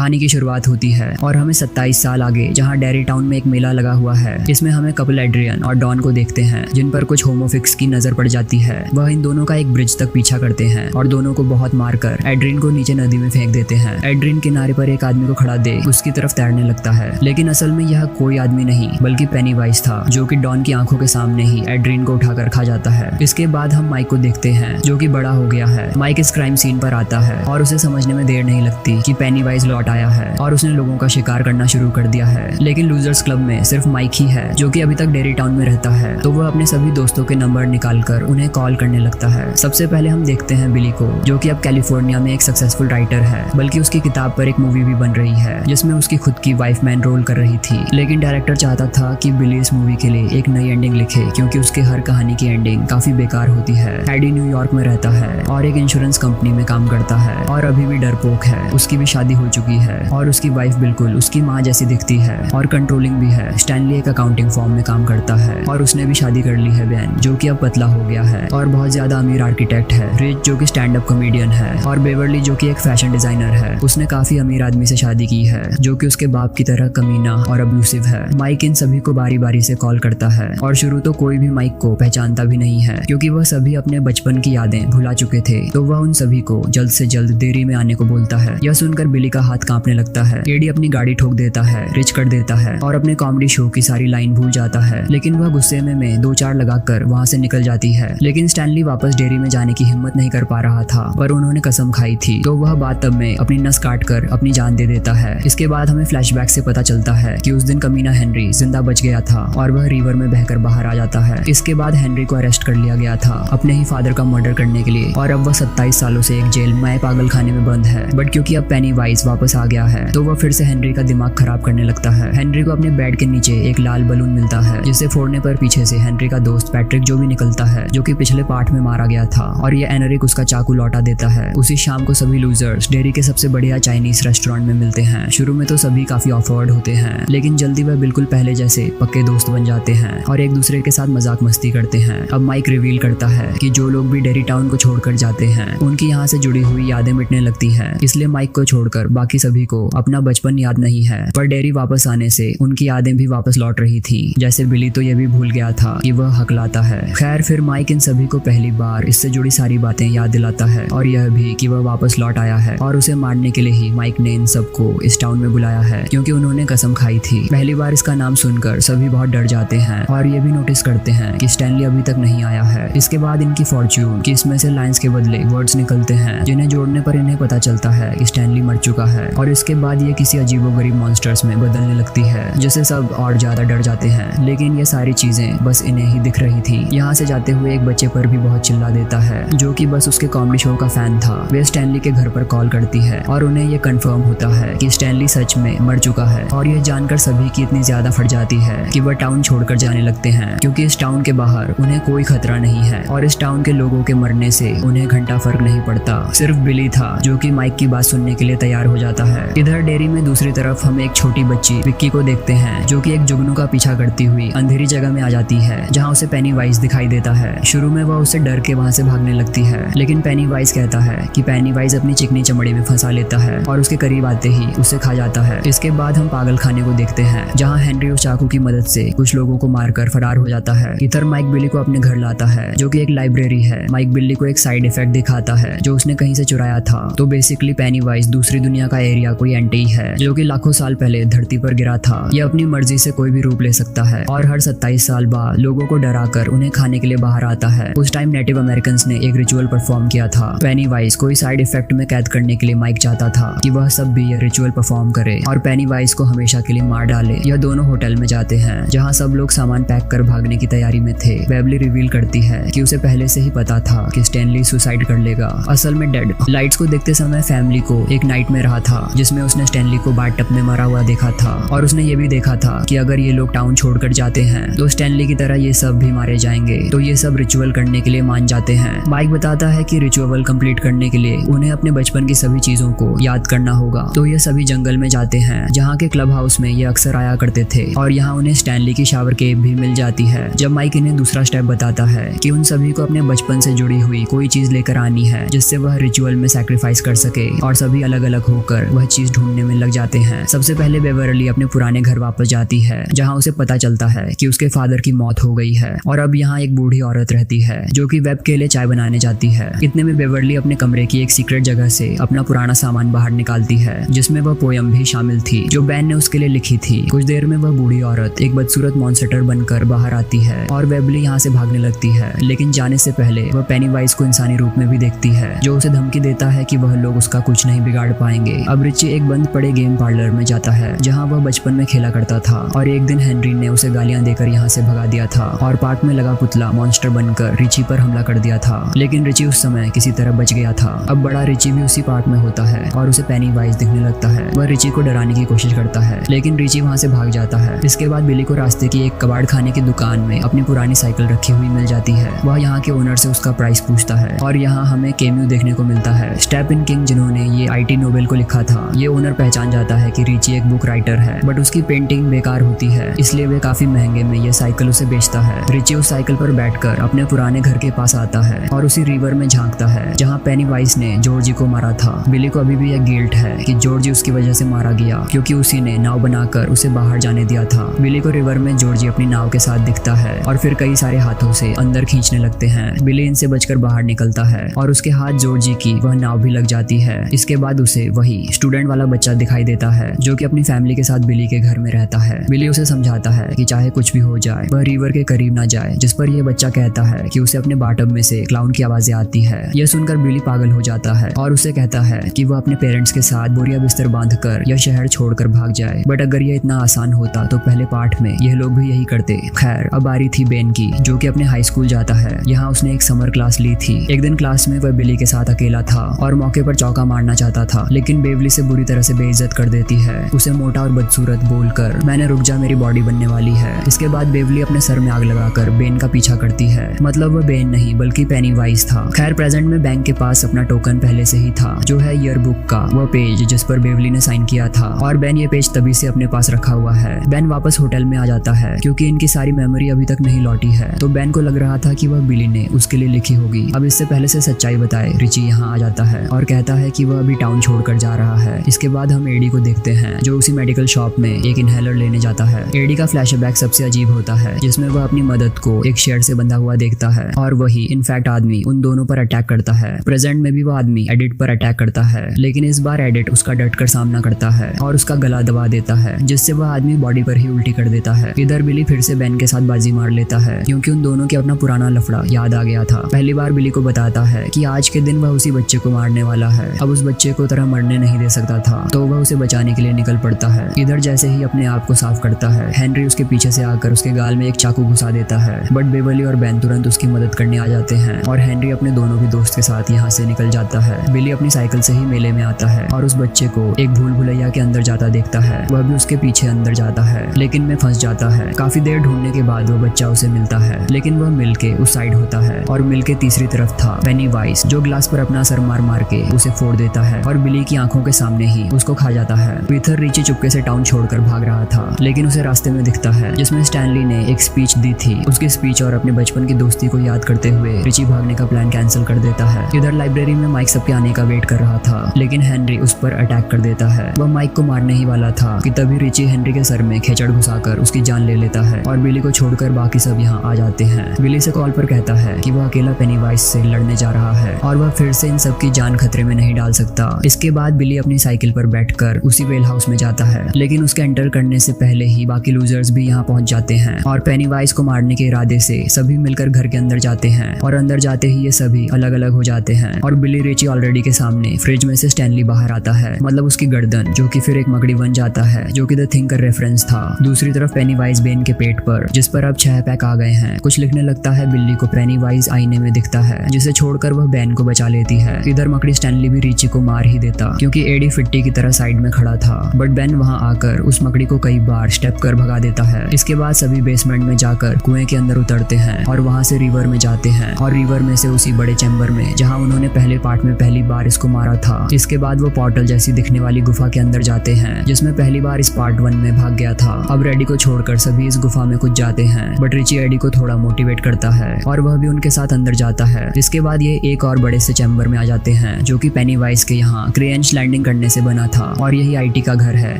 कहानी की शुरुआत होती है और हमें 27 साल आगे जहाँ डेरी टाउन में एक मेला लगा हुआ है। इसमें हमें कपल एड्रियन और डॉन को देखते हैं जिन पर कुछ होमोफिक्स की नजर पड़ जाती है। वह इन दोनों का एक ब्रिज तक पीछा करते हैं और दोनों को बहुत मारकर एड्रियन को नीचे नदी में फेंक देते हैं। एड्रियन किनारे पर एक आदमी को खड़ा देख उसकी तरफ तैरने लगता है, लेकिन असल में यह कोई आदमी नहीं बल्कि पेनीवाइज था जो कि डॉन की आंखों के सामने ही एड्रियन को उठाकर खा जाता है। इसके बाद हम माइक को देखते हैं जो कि बड़ा हो गया है। माइक इस क्राइम सीन पर आता है और उसे समझने में देर नहीं लगती कि पेनीवाइज लौट आया है और उसने लोगों का शिकार करना शुरू कर दिया है। लेकिन लूजर्स क्लब में सिर्फ माइक ही है जो कि अभी तक डेरी टाउन में रहता है, तो वह अपने सभी दोस्तों के नंबर निकालकर उन्हें कॉल करने लगता है। सबसे पहले हम देखते हैं बिली को जो कि अब कैलिफोर्निया में एक सक्सेसफुल राइटर है, बल्कि उसकी किताब पर एक मूवी भी बन रही है जिसमें उसकी खुद की वाइफ मैन रोल कर रही थी। लेकिन डायरेक्टर चाहता था कि बिली इस मूवी के लिए एक नई एंडिंग लिखे क्योंकि उसके हर कहानी की एंडिंग काफी बेकार होती है। एडी न्यूयॉर्क में रहता है और एक इंश्योरेंस कंपनी में काम करता है और अभी भी डरपोक है। उसकी भी शादी हो चुकी है और उसकी वाइफ बिल्कुल उसकी माँ जैसी दिखती है और कंट्रोलिंग भी है। स्टैनली एक अकाउंटिंग फॉर्म में काम करता है और उसने भी शादी कर ली है बैन जो कि अब पतला हो गया है और बहुत ज्यादा अमीर आर्किटेक्ट है। रिच जो कि स्टैंड अप कॉमेडियन है और बेवर्ली जो कि एक फैशन डिजाइनर है। उसने काफी अमीर आदमी से शादी की है जो कि उसके बाप की तरह कमीना और अब्यूसिव है। माइक इन सभी को बारी बारी से कॉल करता है और शुरू तो कोई भी माइक को पहचानता भी नहीं है क्योंकि वह सभी अपने बचपन की यादें भुला चुके थे। तो वह उन सभी को जल्द से जल्द देरी में आने को बोलता है। यह सुनकर बिली का हाथ कांपने लगता है। एडी अपनी गाड़ी ठोक देता है, रिच कर देता है और अपने कॉमेडी शो की सारी लाइन भूल जाता है। लेकिन वह गुस्से में दो चार लगाकर वहां से निकल जाती है। लेकिन स्टैनली वापस डेरी में जाने की हिम्मत नहीं कर पा रहा था, पर उन्होंने कसम खाई थी तो वह बात तब में अपनी नस काट कर अपनी जान दे देता है। इसके बाद हमें फ्लैशबैक से पता चलता है कि उस दिन कमीना हेनरी जिंदा बच गया था और वह रिवर में बहकर बाहर आ जाता है। इसके बाद हेनरी को अरेस्ट कर लिया गया था अपने ही फादर का मर्डर करने के लिए और अब वह 27 सालों से एक जेल में पागल खाने में बंद है। बट क्योंकि अब पेनीवाइज वापस आ गया है तो वह फिर से हेनरी का दिमाग खराब करने लगता है। हेनरी को अपने बेड के नीचे एक लाल बलून मिलता है जिसे फोड़ने पर पीछे से हेनरी का दोस्त पैट्रिक जो भी निकलता है जो कि पिछले पार्ट में मारा गया था और ये एनरिक उसका चाकू लौटा देता है। उसी शाम को सभी लूजर्स डेरी के सबसे बढ़िया चाइनीज रेस्टोरेंट में मिलते हैं। शुरू में तो सभी काफी ऑफवर्ड होते हैं लेकिन जल्दी वह बिल्कुल पहले जैसे पक्के दोस्त बन जाते हैं और एक दूसरे के साथ मजाक मस्ती करते हैं। अब माइक रिवील करता है कि जो लोग भी डेरी टाउन को छोड़कर जाते हैं उनकी यहाँ से जुड़ी हुई यादें मिटने लगती हैं। इसलिए माइक को छोड़कर बाकी सभी को अपना बचपन याद नहीं है, पर डेरी वापस आने से उनकी यादें भी वापस लौट रही थी। जैसे बिली तो ये भी भूल गया था कि वह हकलाता है। खैर फिर माइक इन सभी को पहली बार इससे जुड़ी सारी बातें याद दिलाता है और यह भी कि वह वापस लौट आया है और उसे मारने के लिए ही माइक ने इन सबको इस टाउन में बुलाया है क्योंकि उन्होंने कसम खाई थी। पहली बार इसका नाम सुनकर सभी बहुत डर जाते हैं और ये भी नोटिस करते हैं कि स्टैनली अभी तक नहीं आया है। इसके बाद इनकी फॉर्च्यून कि इसमें से लाइंस के बदले वर्ड्स निकलते हैं जिन्हें जोड़ने पर इन्हें पता चलता है कि स्टैनली मर चुका है और इसके बाद ये किसी अजीबोगरीब मॉन्स्टर्स में बदलने लगती है जिससे सब और ज्यादा डर जाते हैं। लेकिन ये सारी चीजें बस इन्हें ही दिख रही थी। यहाँ से जाते हुए एक बच्चे पर भी बहुत चिल्ला देता है जो कि बस उसके कॉमेडी शो का फैन था। वे स्टैनली के घर पर कॉल करती है और उन्हें ये कंफर्म होता है कि स्टैनली सच में मर चुका है और यह जानकर सभी की इतनी ज्यादा फट जाती है कि वह टाउन छोड़कर जाने लगते हैं क्योंकि इस टाउन के बाहर उन्हें कोई खतरा नहीं है और इस टाउन के लोगों के मरने से उन्हें घंटा फर्क नहीं पड़ता। सिर्फ बिली था जो कि माइक की बात सुनने के लिए तैयार हो जाता है। इधर डेरी में दूसरी तरफ हम एक छोटी बच्ची विक्की को देखते हैं जो कि एक जुगनू का पीछा करती हुई अंधेरी जगह में आ जाती है जहाँ उसे पेनीवाइज दिखाई देता है। शुरू में वह उससे डर के वहाँ से भागने लगती है लेकिन पेनीवाइज कहता है कि पेनीवाइज अपनी चिकनी चमड़ी में फंसा लेता है और उसके करीब आते ही उसे खा जाता है। इसके बाद हम पागल खाने को देखते हैं जहाँ हेनरी उस चाकू की मदद से कुछ लोगों को मारकर फरार हो जाता है। इधर माइक बिली को अपने घर लाता है जो कि एक लाइब्रेरी है। माइक बिली को एक साइड इफेक्ट दिखाता है जो उसने कहीं से चुराया था। तो बेसिकली पेनीवाइज दूसरी दुनिया का एरिया कोई एंटी है जो कि लाखों साल पहले धरती पर गिरा था। यह अपनी मर्जी से कोई भी रूप ले सकता है और हर 27 साल बाद लोगों को डराकर उन्हें खाने के लिए बाहर आता है। उस टाइम नेटिव अमेरिकन ने एक रिचुअल परफॉर्म किया था। पेनीवाइज को इस साइड इफेक्ट में कैद करने के लिए माइक चाहता था कि वह सब भी यह रिचुअल परफॉर्म करे और पेनीवाइज को हमेशा के लिए मार डाले। यह दोनों होटल में जाते हैं जहाँ सब लोग सामान पैक कर भागने की तैयारी में थे। बेवली रिवील करती है कि उसे पहले से ही पता था कि स्टैनली सुसाइड कर लेगा, असल में डेड। लाइट्स को देखते समय फैमिली को एक नाइट में रहा था जिसमें उसने स्टैनली को बाथटब में मरा हुआ देखा था और उसने ये भी देखा था कि अगर ये लोग टाउन छोड़कर जाते हैं तो स्टैनली की तरह ये सब भी मारे जाएंगे। तो ये सब रिचुअल करने के लिए मान जाते हैं। माइक बताता है कि रिचुअल कंप्लीट करने के लिए उन्हें अपने बचपन की सभी चीजों को याद करना होगा। तो ये सभी जंगल में जाते हैं जहाँ के क्लब हाउस में ये अक्सर आया करते थे और यहाँ उन्हें स्टैनली की शावर केव भी मिल जाती है। जब माइक इन्हें दूसरा स्टेप बताता है कि उन सभी को अपने बचपन से जुड़ी हुई कोई चीज लेकर आनी है जिससे वह रिचुअल में सैक्रिफाइस कर सके और सभी अलग अलग होकर वह चीज ढूंढने में लग जाते हैं। सबसे पहले बेवरली अपने पुराने घर वापस जाती है जहाँ उसे पता चलता है कि उसके फादर की मौत हो गई है और अब यहाँ एक बूढ़ी औरत रहती है जो कि वेब के लिए चाय बनाने जाती है। इतने में बेवरली अपने कमरे की एक सीक्रेट जगह से अपना पुराना सामान बाहर निकालती है जिसमें वह पोयम भी शामिल थी जो बेन ने उसके लिए लिखी थी। कुछ देर में वह बूढ़ी औरत एक बदसूरत मॉन्स्टर बनकर बाहर आती है और वेबली यहाँ से भागने लगती है, लेकिन जाने से पहले वह पेनीवाइज को इंसानी रूप में भी देखती है जो उसे धमकी देता है कि वह लोग उसका कुछ नहीं बिगाड़ पाएंगे। अब रिची एक बंद पड़े गेम पार्लर में जाता है जहाँ वह बचपन में खेला करता था और एक दिन हेनरी ने उसे गालियां देकर यहाँ से भगा दिया था और पार्क में लगा पुतला मॉन्स्टर बनकर रिची पर हमला कर दिया था, लेकिन रिची उस समय किसी तरह बच गया था। अब बड़ा रिची भी उसी पार्क में होता है और उसे पेनीवाइज दिखने लगता है। वह रिची को डराने की कोशिश करता है लेकिन रिची वहाँ से भाग जाता है। इसके बाद बिली को रास्ते की एक कबाड़ खाने की दुकान में अपनी पुरानी साइकिल रखी हुई मिल जाती है। वह यहाँ के ओनर से उसका प्राइस पूछता है और यहाँ हमें केम्यू देखने को मिलता है। स्टेफन किंग जिन्होंने ये IT नोवेल को लिखा था, ये ओनर पहचान जाता है कि रिची एक बुक राइटर है बट उसकी पेंटिंग बेकार होती है, इसलिए वे काफी महंगे में ये साइकिल उसे बेचता है। रिची उस साइकिल पर बैठकर अपने पुराने घर के पास आता है और उसी रिवर में झांकता है जहाँ पेनीवाइज ने जॉर्जी को मारा था। बिली को अभी भी यह गिल्ट है कि जॉर्जी उसकी वजह से मारा गया क्योंकि उसी ने नाव बनाकर उसे बाहर जाने दिया था। बिली को रिवर में जॉर्जी अपनी नाव के साथ दिखता है और फिर कई सारे हाथों से अंदर खींचने लगते हैं। बिली इनसे बचकर बाहर निकलता है और उसके हाथ जॉर्जी की वह नाव भी लग जाती है। इसके बाद उसे वही स्टूडेंट वाला बच्चा दिखाई देता है जो कि अपनी फैमिली के साथ बिली के घर में रहता है। बिली उसे समझाता है कि चाहे कुछ भी हो जाए वह रिवर के करीब ना जाए, जिस पर यह बच्चा कहता है कि उसे अपने बाटब में से क्लाउन की आवाजें आती है। यह सुनकर बिली पागल हो जाता है और उसे कहता है कि वह अपने पेरेंट्स के साथ बोरिया बिस्तर बांधकर यह शहर छोड़कर भाग जाए, बट अगर यह इतना आसान होता तो पहले पार्ट में यह लोग भी यही करते। खैर अब बारी थी बेन की जो कि अपने हाई स्कूल जाता है। यहाँ उसने एक समर क्लास ली थी। एक दिन क्लास में वह बिली के साथ अकेला था और मौके पर चौका मारना चाहता था, लेकिन बेवली से बुरी तरह से बेइज्जत कर देती है, उसे मोटा और बदसूरत बोलकर मैंने रुक जा मेरी बॉडी बनने वाली है। इसके बाद बेवली अपने सर में आग लगाकर बेन का पीछा करती है, मतलब वह बेन नहीं बल्कि पेनीवाइज था। खैर प्रेजेंट में बैंक के पास अपना टोकन पहले से ही था जो है ईयर बुक का वह पेज जिस पर बेवली ने साइन किया था और बेन ये पेज तभी से अपने पास रखा हुआ है। बेन वापस होटल में आ जाता है क्योंकि इनकी सारी मेमोरी अभी तक नहीं लौटी है, तो बेन को लग रहा था कि वह बिली ने उसके लिए लिखी होगी। अब इससे पहले से सच्चाई बताए रिची यहाँ आ जाता है और कहता है कि वह अभी टाउन छोड़कर जा रहा है। इसके बाद हम एडी को देखते हैं जो उसी मेडिकल शॉप में एक इनहेलर लेने जाता है। एडी का फ्लैशबैक सबसे अजीब होता है जिसमें वह अपनी मदद को एक शेड से बंधा हुआ देखता है और वही इनफैक्ट आदमी उन दोनों पर अटैक करता है। प्रेजेंट में भी वो आदमी एडिट पर अटैक करता है, लेकिन इस बार एडिट उसका डटकर सामना करता है और उसका गला दबा देता है जिससे वह आदमी बॉडी पर ही उल्टी कर देता है। इधर बिली फिर से बेन के साथ बाजी मार लेता है क्योंकि उन दोनों के अपना पुराना लफड़ा याद आ गया था। पहली बार बिली को बताता है कि आज के दिन वह उसी बच्चे को मारने वाला है। अब उस बच्चे को तरह मरने नहीं दे सकता था, तो वह उसे बचाने के लिए निकल पड़ता है। इधर जैसे ही अपने आप को साफ करता है, हेनरी उसके पीछे से आकर उसके गाल में एक चाकू घुसा देता है, बट बेवली और बेन तुरंत उसकी मदद करने आ जाते हैं और हेनरी अपने दोनों भी दोस्त के साथ यहाँ से निकल जाता है। बिली अपनी साइकिल से ही मेले में आता है और उस बच्चे को एक भूल भुलैया के अंदर जाता देखता है। वह भी उसके पीछे अंदर जाता है लेकिन में फंस जाता है। काफी देर ढूंढने के बाद वह बच्चा उसे मिलता है, लेकिन वह मिल के उस साइड होता है और मिल के तीसरी तरफ था पेनीवाइज जो ग्लास पर अपना सर मार मार के उसे फोड़ देता है और बिली की आंखों के सामने ही उसको खा जाता है। पीथर रिची चुपके से टाउन छोड़कर भाग रहा था, लेकिन उसे रास्ते में दिखता है जिसमें स्टैनली ने एक स्पीच दी थी। उसकी स्पीच और अपने बचपन की दोस्ती को याद करते हुए रिची भागने का प्लान कैंसिल कर देता है। इधर लाइब्रेरी में माइक सबके आने का वेट कर रहा था, लेकिन हेनरी उस पर अटैक कर देता है। वह माइक को मारने ही वाला था कि तभी रिची हेनरी के सर में खेचड़ घुसाकर उसकी जान ले लेता है और बिली को छोड़कर बाकी सब यहाँ आ जाते हैं। बिली से कॉल पर कहता है कि वह अकेला पेनीवाइज से लड़ने जा रहा है और वह फिर से इन सब की जान खतरे में नहीं डाल सकता। इसके बाद बिली अपनी साइकिल पर बैठकर उसी वेल हाउस में जाता है, लेकिन उसके एंटर करने से पहले ही बाकी लूजर्स भी यहाँ पहुंच जाते हैं और पेनीवाइज को मारने के इरादे से सभी मिलकर घर के अंदर जाते हैं और अंदर जाते ही ये सभी अलग अलग हो जाते हैं और बिली रिची ऑलरेडी के सामने फ्रिज में से स्टैनली बाहर आता है, मतलब उसकी गर्दन, जो कि फिर एक मकड़ी बन जाता है जो कि द थिंग का रेफरेंस था। दूसरी तरफ पेनीवाइज बेन के पेट पर, जिस पर अब 6 पैक आ गए हैं, कुछ लिखने लगता है। बिल्ली को पेनीवाइज आईने में दिखता है जिसे छोड़कर वह बेन को बचा लेती है। इधर मकड़ी स्टैनली भी रिची को मार ही देता क्योंकि एडी फिट्टी की तरह साइड में खड़ा था, बट बेन वहां आकर उस मकड़ी को कई बार स्टेप कर भगा देता है। इसके बाद सभी बेसमेंट में जाकर कुएं के अंदर उतरते हैं और वहां से रिवर में जाते हैं और रिवर में से उसी बड़े चैम्बर में जहां उन्होंने पहले पार्ट में पहली बार इसको मारा था। इसके बाद वो पोर्टल जैसी दिखने वाली गुफा के अंदर जाते हैं जिसमें पहली बार इस पार्ट 1 में भाग गया था। अब रेडी को छोड़कर सभी इस गुफा में कुछ जाते हैं, बट रिची एडी को थोड़ा मोटिवेट करता है और वह भी उनके साथ अंदर जाता है। इसके बाद ये एक और बड़े से चैम्बर में आ जाते हैं जो कि पेनीवाइज के यहाँ क्रेंच लैंडिंग इंजीनियरिंग करने से बना था और यही आईटी का घर है।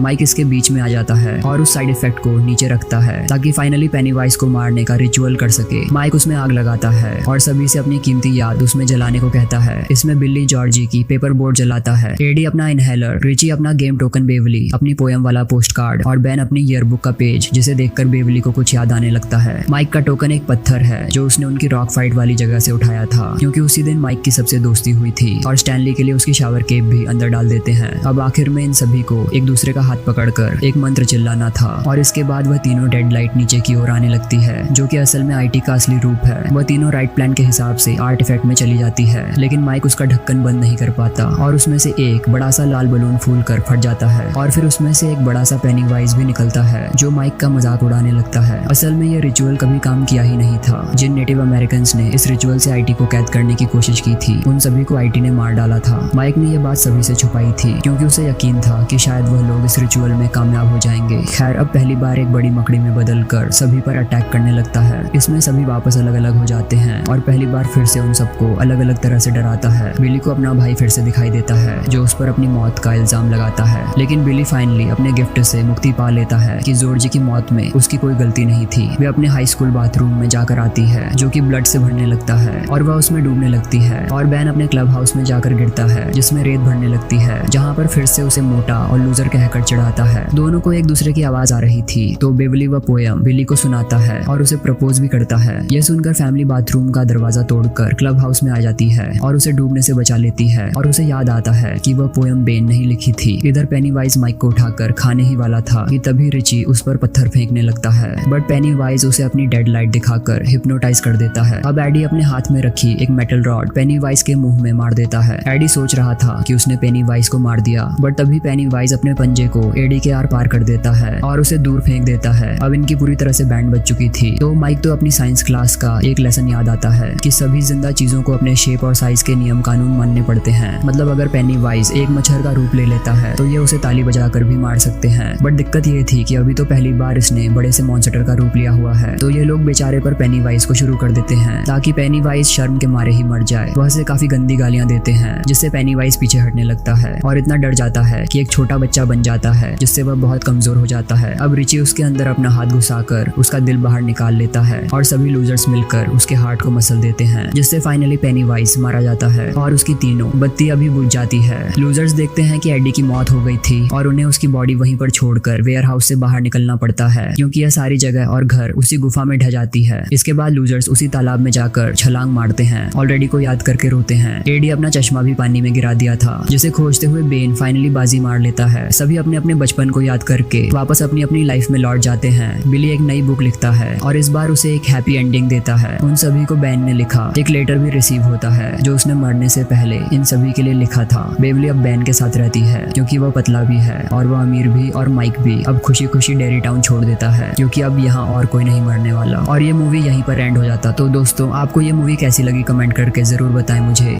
माइक इसके बीच में आ जाता है और उस साइड इफेक्ट को नीचे रखता है ताकि फाइनली पेनीवाइज को मारने का रिचुअल कर सके। माइक उसमें आग लगाता है और सभी से अपनी कीमती याद उसमें जलाने को कहता है। इसमें बिल्ली जॉर्जी की पेपर बोर्ड जलाता है, एडी अपना इनहेलर, रिची अपना गेम टोकन बेवली, अपनी पोयम वाला पोस्ट कार्ड और बेन अपनी ईयरबुक का पेज जिसे देखकर बेवली को कुछ याद आने लगता है। माइक का टोकन एक पत्थर है जो उसने उनकी रॉक फाइट वाली जगह से उठाया था क्योंकि उसी दिन माइक की सबसे दोस्ती हुई थी और स्टैनली के लिए उसकी शावर केप भी अंदर डाल देते हैं। अब आखिर में इन सभी को एक दूसरे का हाथ पकड़कर एक मंत्र चिल्लाना था और इसके बाद वह तीनों डेड लाइट नीचे की ओर आने लगती है जो कि असल में आईटी का असली रूप है। वह तीनों राइट प्लान के हिसाब से आर्टिफैक्ट में चली जाती है लेकिन माइक उसका ढक्कन बंद नहीं कर पाता और उसमें से एक बड़ा सा लाल बलून फूल कर फट जाता है और फिर उसमें से एक बड़ा सा पेनीवाइज भी निकलता है जो माइक का मजाक उड़ाने लगता है। असल में यह रिचुअल कभी काम किया ही नहीं था। जिन नेटिव अमेरिकन ने इस रिचुअल से आईटी को कैद करने की कोशिश की थी उन सभी को आईटी ने मार डाला था। माइक ने यह बात सभी से छुपाई थी क्योंकि उसे यकीन था कि शायद वह लोग इस रिचुअल में कामयाब हो जाएंगे। खैर अब पहली बार एक बड़ी मकड़ी में बदलकर सभी पर अटैक करने लगता है। इसमें सभी वापस अलग अलग हो जाते हैं और पहली बार फिर से उन सबको अलग अलग तरह से डराता है। बिली को अपना भाई फिर से दिखाई देता है जो उस पर अपनी मौत का इल्जाम लगाता है लेकिन बिली फाइनली अपने गिफ्ट से मुक्ति पा लेता है कि जॉर्जी की मौत में उसकी कोई गलती नहीं थी। वे अपने हाई स्कूल बाथरूम में जाकर आती है जो कि ब्लड से भरने लगता है और वह उसमें डूबने लगती है और बैन अपने क्लब हाउस में जाकर गिरता है जिसमें रेत भरने लगती है जहाँ पर फिर से उसे मोटा और लूजर कहकर चिढ़ाता है। दोनों को एक दूसरे की आवाज आ रही थी तो बेवली वह पोयम बिली को सुनाता है और उसे प्रपोज भी करता है। यह सुनकर फैमिली बाथरूम का दरवाजा तोड़कर क्लब हाउस में आ जाती है और उसे डूबने से बचा लेती है और उसे याद आता है कि वह पोयम बेन नहीं लिखी थी। इधर पेनीवाइज माइक को उठाकर खाने ही वाला था कि तभी रिची उस पर पत्थर फेंकने लगता है बट पेनीवाइज उसे अपनी डेड लाइट दिखाकर हिप्नोटाइज कर देता है। अब एडी अपने हाथ में रखी एक मेटल रॉड पेनीवाइज के मुंह में मार देता है। एडी सोच रहा था कि उसने पेनीवाइज को मार दिया बट तभी पेनीवाइज अपने पंजे को एडी के आर पार कर देता है और उसे दूर फेंक देता है। अब इनकी पूरी तरह से बैंड बज चुकी थी तो माइक तो अपनी साइंस क्लास का एक लेसन याद आता है कि सभी जिंदा चीजों को अपने शेप और साइज के नियम कानून मानने पड़ते हैं। मतलब अगर पेनीवाइज एक मच्छर का रूप ले लेता है तो ये उसे ताली बजाकर भी मार सकते हैं बट दिक्कत ये थी कि अभी तो पहली बार इसने बड़े से मॉन्स्टर का रूप लिया हुआ है तो ये लोग बेचारे पर पेनीवाइज को शुरू कर देते हैं ताकि पेनीवाइज शर्म के मारे ही मर जाए। वह से काफी गंदी गालियां देते हैं जिससे पेनीवाइज पीछे हटने लगता है और इतना डर जाता है कि एक छोटा बच्चा बन जाता है जिससे वह बहुत कमजोर हो जाता है। अब रिची उसके अंदर अपना हाथ घुसाकर उसका दिल बाहर निकाल लेता है और सभी लूजर्स मिलकर उसके हार्ट को मसल देते हैं जिससे फाइनली पेनीवाइज मारा जाता है और उसकी तीनों बत्ती अभी बुझ जाती है। लूजर्स देखते हैं कि एडी की मौत हो गई थी और उन्हें उसकी बॉडी वहीं पर छोड़कर वेयर हाउस से बाहर निकलना पड़ता है क्योंकि यह सारी जगह और घर उसी गुफा में ढह जाती है। इसके बाद लूजर्स उसी तालाब में जाकर छलांग मारते हैं। ऑलरेडी को याद करके रोते हैं। एडी अपना चश्मा भी पानी में गिरा दिया था जिसे खोजते हुए बेन फाइनली बाजी मार लेता है। सभी अपने अपने बचपन को याद करके वापस अपनी अपनी लाइफ में लौट जाते हैं। बिली एक नई बुक लिखता है और इस बार उसे एक हैप्पी एंडिंग देता है। उन सभी को बेन ने लिखा एक लेटर भी रिसीव होता है जो उसने मरने से पहले इन सभी के लिए लिखा था। बेवली अब बेन के साथ रहती है क्योंकि वह पतला भी है और वह अमीर भी और माइक भी अब खुशी खुशी डेरी टाउन छोड़ देता है क्योंकि अब यहाँ और कोई नहीं मरने वाला और ये मूवी यहीं पर एंड हो जाता। तो दोस्तों आपको ये मूवी कैसी लगी कमेंट करके जरूर बताएं मुझे।